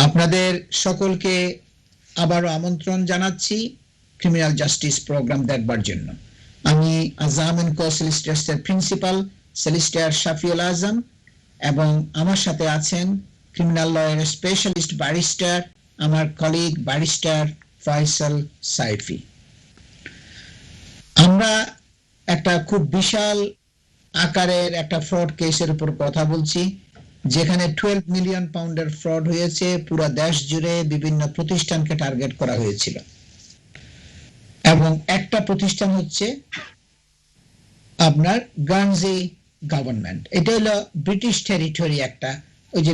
আপনাদের সকলকে আবারও আমন্ত্রণ জানাচ্ছি ক্রিমিনাল জাস্টিস প্রোগ্রাম দেখবার জন্য। আমি আজাম কো সলিসিটরস এর প্রিন্সিপাল সলিসিটর শাফিউল আজম এবং আমার সাথে আছেন ক্রিমিনাল লয়ের স্পেশালিস্ট ব্যারিস্টার আমার কলিগ ব্যারিস্টার ফয়সাল সাইফি। আমরা একটা খুব বিশাল আকারের একটা ফ্রড কেসের উপর কথা বলছি, যেখানে 12 মিলিয়ন পাউন্ডের ফ্রড হয়েছে। পুরো দেশ জুড়ে বিভিন্ন প্রতিষ্ঠানকে টার্গেট করা হয়েছিল এবং একটা প্রতিষ্ঠান হচ্ছে আপনার গার্নসি গভর্নমেন্ট। এটা হলো ব্রিটিশ টেরিটরি, একটা ওই যে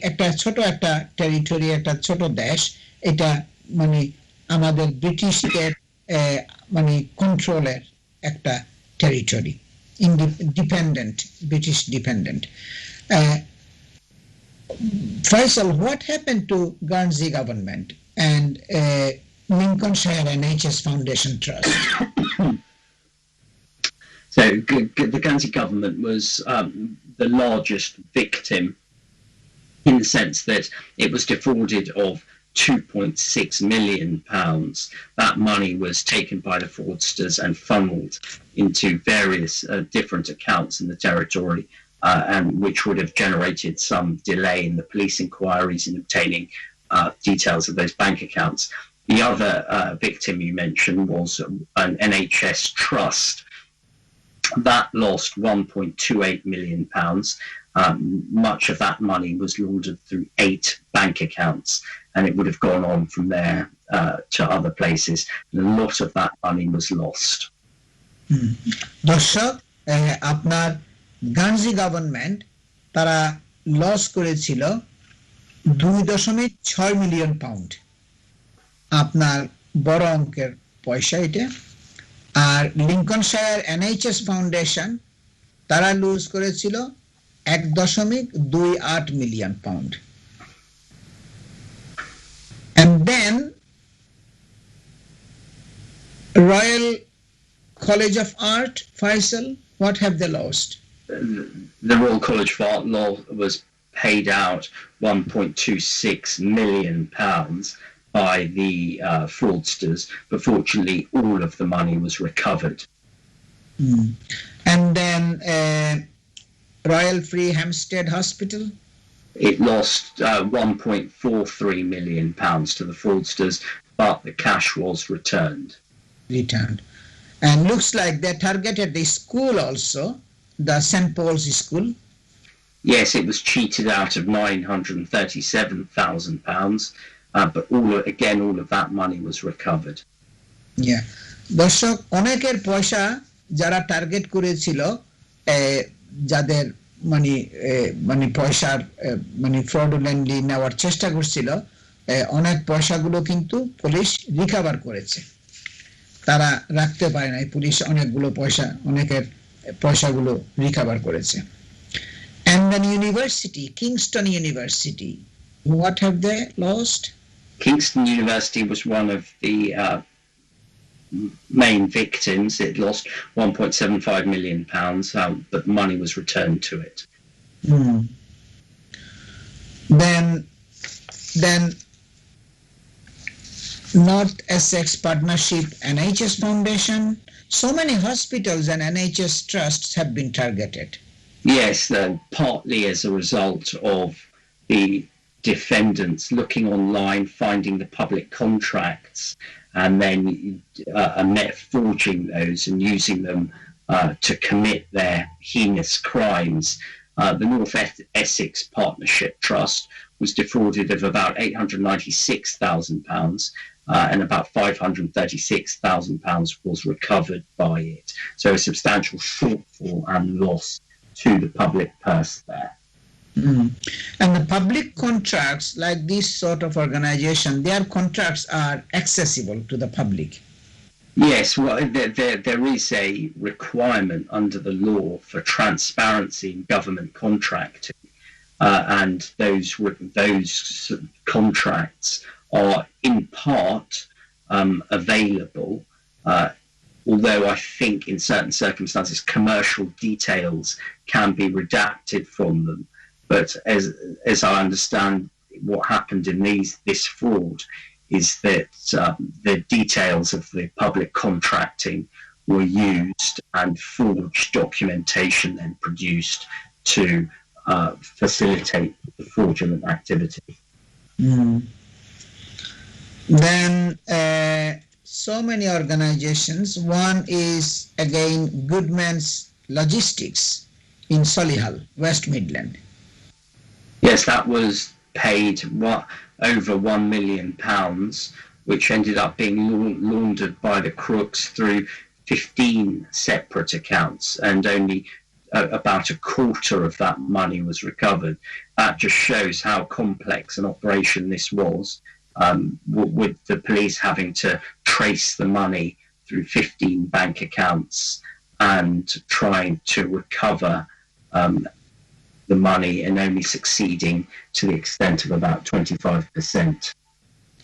একটা ছোট একটা টেরিটরি, একটা ছোট দেশ। এটা মানে আমাদের ব্রিটিশদের মানে কন্ট্রোলের একটা territory, dependent, British dependent. Faisal, what happened to Guernsey government and Lincolnshire NHS Foundation Trust? So the Guernsey government was the largest victim in the sense that it was defrauded of £2.6 million. That money was taken by the fraudsters and funneled into various different accounts in the territory, and which would have generated some delay in the police inquiries in obtaining details of those bank accounts. The other victim you mentioned was an NHS trust. That lost £1.28 million. Much of that money was laundered through 8 bank accounts, and it would have gone on from there to other places. And a lot of that money was lost. দর্শক, আপনার Guernsey government তারা loss করেছিল 2.6 million pound, আপনার বড় অঙ্কের পয়সা এটা। আর লিঙ্কনশায়ার NHS foundation তারা লুজ করেছিল 1.28 million pound. And then Royal College of Art, Faisal, what have they lost? The Royal College of Art was paid out £1.26 million by the fraudsters, but fortunately all of the money was recovered. And then Royal Free Hampstead Hospital? It lost £1.43 million to the fraudsters, but the cash was returned. And looks like they targeted the school also, the St. Paul's School. Yes, it was cheated out of £937,000, but all of that money was recovered. Yeah. দর্শক, অনেকের পয়সা যারা target করেছিল, যাদের মানে পয়সার মানে ফ্রডুলেন্টলি নেওয়ার চেষ্টা করছিল, অনেক পয়সাগুলো কিন্তু পুলিশ রিকভার করেছে। তারা রাখতে পারে নাই, পুলিশ অনেকের পয়সাগুলো রিকভার করেছে। And then university, Kingston University, what have they lost? Kingston University was one of the main victims. It lost £1.75 million, but money was returned to it. Then North Essex Partnership NHS Foundation, so many hospitals and NHS trusts have been targeted. Yes, partly as a result of the defendants looking online, finding the public contracts, and then forging those and using them to commit their heinous crimes. The North Essex Partnership Trust was defrauded of about £896,000, and about £536,000 was recovered by it. So a substantial shortfall and loss to the public purse there. And the public contracts, like this sort of organization, their contracts are accessible to the public. Yes, well, there is a requirement under the law for transparency in government contracting, and those contracts are in part available, although I think in certain circumstances commercial details can be redacted from them. But as I understand, what happened in this fraud is that the details of the public contracting were used and forged documentation then produced to facilitate the fraudulent activity. Then so many organizations. One is again Goodman's Logistics in Solihull, West Midland. Yes, that was paid over £1 million, which ended up being laundered by the crooks through 15 separate accounts, and only about a quarter of that money was recovered. That just shows how complex an operation this was, with the police having to trace the money through 15 bank accounts and trying to recover the money, and only succeeding to the extent of about 25%.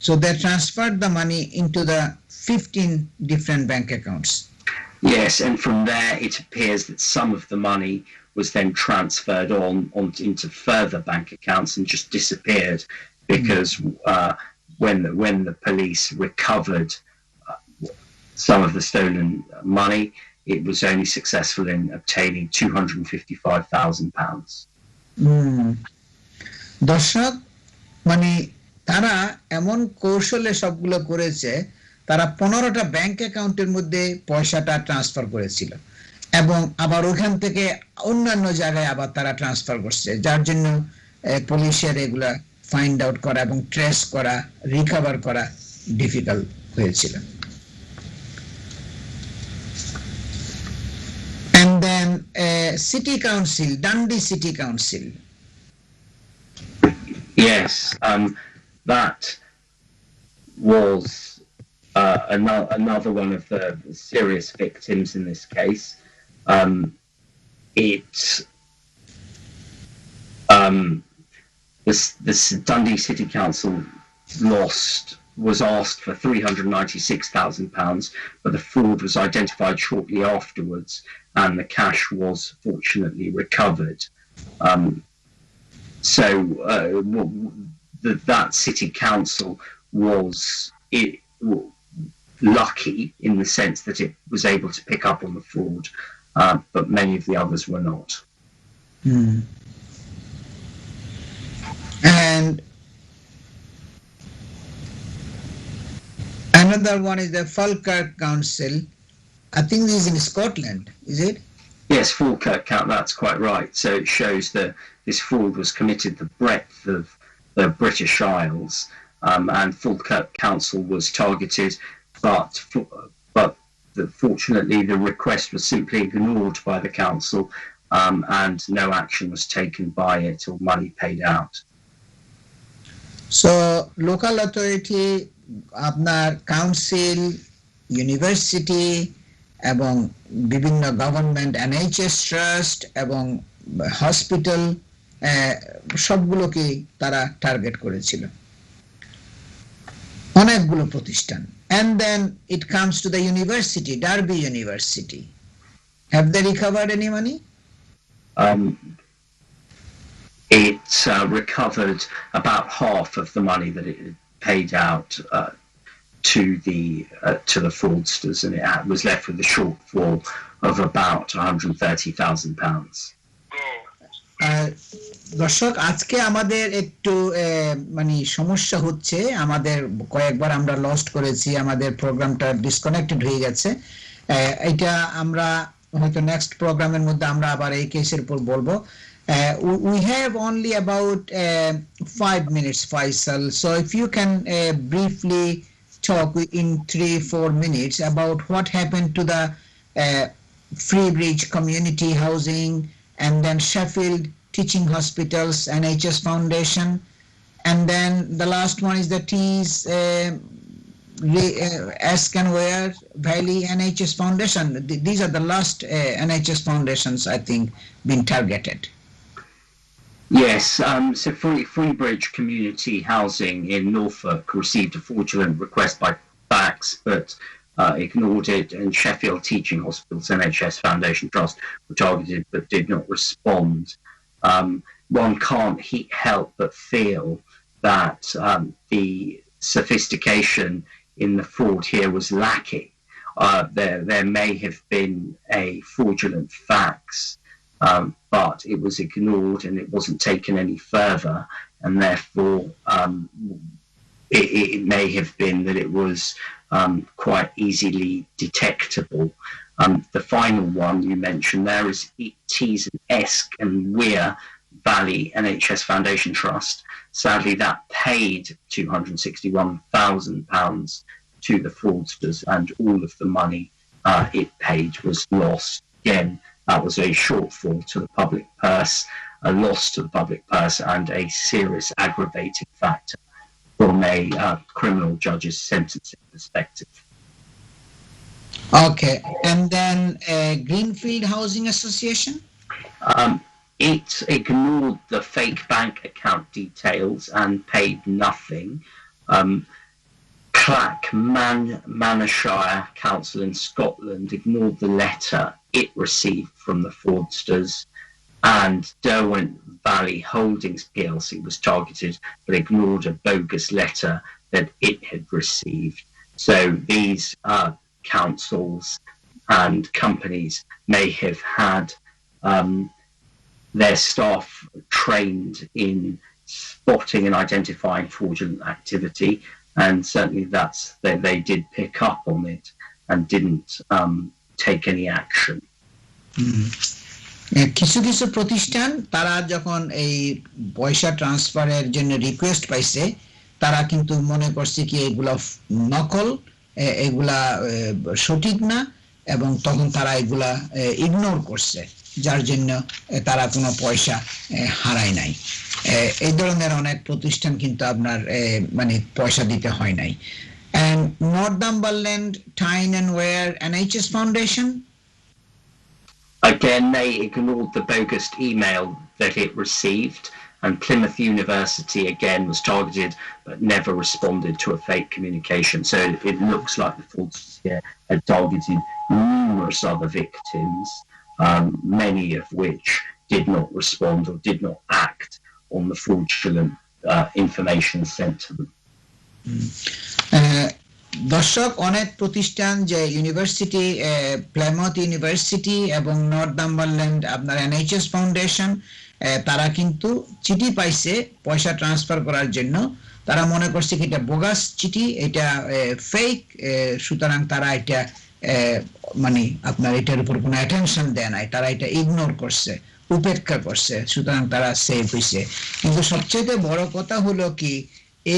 So they transferred the money into the 15 different bank accounts. Yes, and from there it appears that some of the money was then transferred on into further bank accounts and just disappeared, because when the police recovered some of the stolen money, it was only successful in obtaining £255,000. দর্শক, মানে তারা এমন কৌশলে সবগুলো করেছে, তারা 15টা bank অ্যাকাউন্টের মধ্যে পয়সাটা ট্রান্সফার করেছিল এবং আবার ওখান থেকে অন্যান্য জায়গায় আবার তারা ট্রান্সফার করছে, যার জন্য পুলিশের এগুলা ফাইন্ড আউট করা এবং ট্রেস করা, রিকভার করা ডিফিকাল্ট হয়েছিল। And then City Council, Dundee City Council. Yes, that was another one of the serious victims in this case. The Dundee City Council was asked for £396,000, but the fraud was identified shortly afterwards, and the cash was fortunately recovered. So that city council was lucky in the sense that it was able to pick up on the fraud, but many of the others were not. And another one is the Falkirk Council. I think this is in Scotland, is it? Yes, Falkirk, that's quite right. So it shows that this fraud was committed the breadth of the British Isles, and Falkirk Council was targeted, but fortunately the request was simply ignored by the council, and no action was taken by it or money paid out. So local authority, আপনার council, university এবং বিভিন্ন government, NHS trust এবং hospital, সবগুলোকে তারা target করেছিল, অনেকগুলো প্রতিষ্ঠান। And then it comes to the university, Derby University. Have they recovered any money? It recovered about half of the money that it had paid out to the fraudsters, and it was left with a shortfall of about £130,000. দর্শক, আজকে আমাদের একটু মানে সমস্যা হচ্ছে, আমাদের কয়েকবার আমরা লস্ট করেছি, আমাদের প্রোগ্রামটা ডিসকানেক্টেড হয়ে গেছে। এটা আমরা হয়তো নেক্সট প্রোগ্রামের মধ্যে আমরা আবার এই কেসের উপর বলবো। We have only about 5 minutes, Faisal. So if you can briefly talk in 3-4 minutes about what happened to the Freebridge Community Housing, and then Sheffield Teaching Hospitals, NHS Foundation, and then the last one is the Tees Askenware Valley NHS Foundation. These are the last NHS foundations, I think, been targeted. Yes, so Freebridge Community Housing in Norfolk received a fraudulent request by BACS, but ignored it, and Sheffield Teaching Hospitals NHS Foundation Trust were targeted but did not respond. One can't help but feel that the sophistication in the fraud here was lacking. There may have been a fraudulent fax, but it was ignored and it wasn't taken any further, and therefore it may have been that it was quite easily detectable. The final one you mentioned there is T's and Esk and Weir Valley NHS Foundation Trust. Sadly, that paid £261,000 to the fraudsters, and all of the money it paid was lost. Again, that was a shortfall to the public purse, a loss to the public purse, and a serious aggravating factor from a criminal judge's sentencing perspective. Okay, and then Greenfield Housing Association? It ignored the fake bank account details and paid nothing. Clack Manashire Council in Scotland ignored the letter it received from the fraudsters, and Derwent Valley Holdings PLC was targeted but ignored a bogus letter that it had received. So these councils and companies may have had their staff trained in spotting and identifying fraudulent activity, and certainly they did pick up on it and didn't take any action. কিছু কিছু প্রতিষ্ঠান তারা যখন এই পয়সা ট্রান্সফারের জন্য request পাইছে, তারা কিন্তু মনে করছে কি এগুলা নকল, এগুলা সঠিক না, এবং তখন তারা এগুলা ইগনোর করছে, যার জন্য তারা কোনো পয়সা হারায় নাই। এই ধরনের অনেক প্রতিষ্ঠান কিন্তু আপনার মানে পয়সা দিতে হয় নাই। And Northumberland Tyne and Wear NHS Foundation? Again, they ignored the bogus email that it received, and Plymouth University again was targeted but never responded to a fake communication. So it looks like the fraudsters here had targeted numerous other victims, many of which did not respond or did not act on the fraudulent information sent to them. দর্শক, অনেক প্রতিষ্ঠান যে university, Plymouth university এবং Northumberland আপনার NHS foundation, তারা কিন্তু চিঠি পাইছে পয়সা ট্রান্সফার করার জন্য। তারা মনে করছে কি এটা বোগাস চিঠি, এটা ফেক, সুতরাং তারা এটা মানে আপনার এটার উপর কোনো অ্যাটেনশন দেয় নাই, তারা এটা ইগনোর করছে, উপেক্ষা করছে, সুতরাং তারা সেভ হয়েছে। কিন্তু সবচেয়ে বড় কথা হলো কি,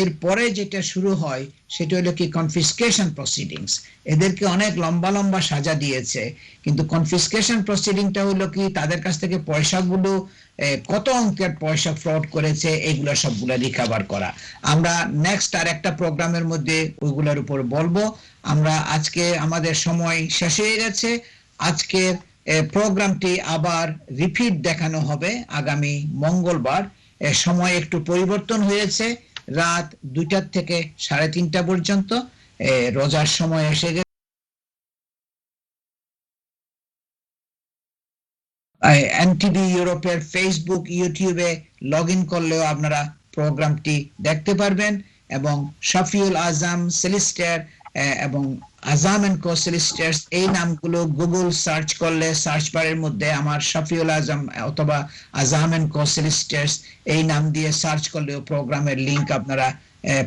এরপরে যেটা শুরু হয় সেটা হলো কি কনফিসকেশন প্রসিডিংস। এদেরকে অনেক লম্বা লম্বা সাজা দিয়েছে, কিন্তু কনফিসকেশন প্রসিডিংটা হলো কি তাদের কাছ থেকে পয়সাগুলো, কত অঙ্কের পয়সা ফ্রড করেছে, এগুলো সবগুলো রিকভার করা। আমরা নেক্সট আর একটা প্রোগ্রামের মধ্যে ওইগুলোর উপর বলবো। আমরা আজকে আমাদের সময় শেষ হয়ে গেছে। আজকের প্রোগ্রামটি আবার রিপিট দেখানো হবে আগামী মঙ্গলবার। সময় একটু পরিবর্তন হয়েছে, রাত 2টা থেকে 3:30 পর্যন্ত, রোজার সময় এসে গেছে। এনটিভি ইউরোপের ফেসবুক, ইউটিউবে লগ ইন করলেও আপনারা প্রোগ্রামটি দেখতে পারবেন, এবং শফিউল আজম সলিসিটর এবং আজাম এন্ড কো সলিসিটরস এই নামগুলো গুগল সার্চ করলে সার্চ বারের মধ্যে আমার শফিউল আজম অথবা আজাম এন্ড কো সলিসিটরস এই নাম দিয়ে সার্চ করলেও প্রোগ্রামের লিংক আপনারা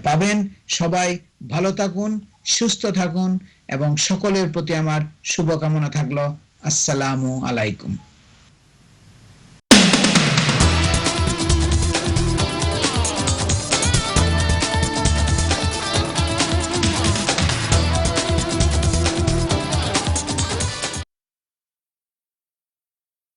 পাবেন। সবাই ভালো থাকুন, সুস্থ থাকুন, এবং সকলের প্রতি আমার শুভকামনা থাকলো। আসসালামু আলাইকুম।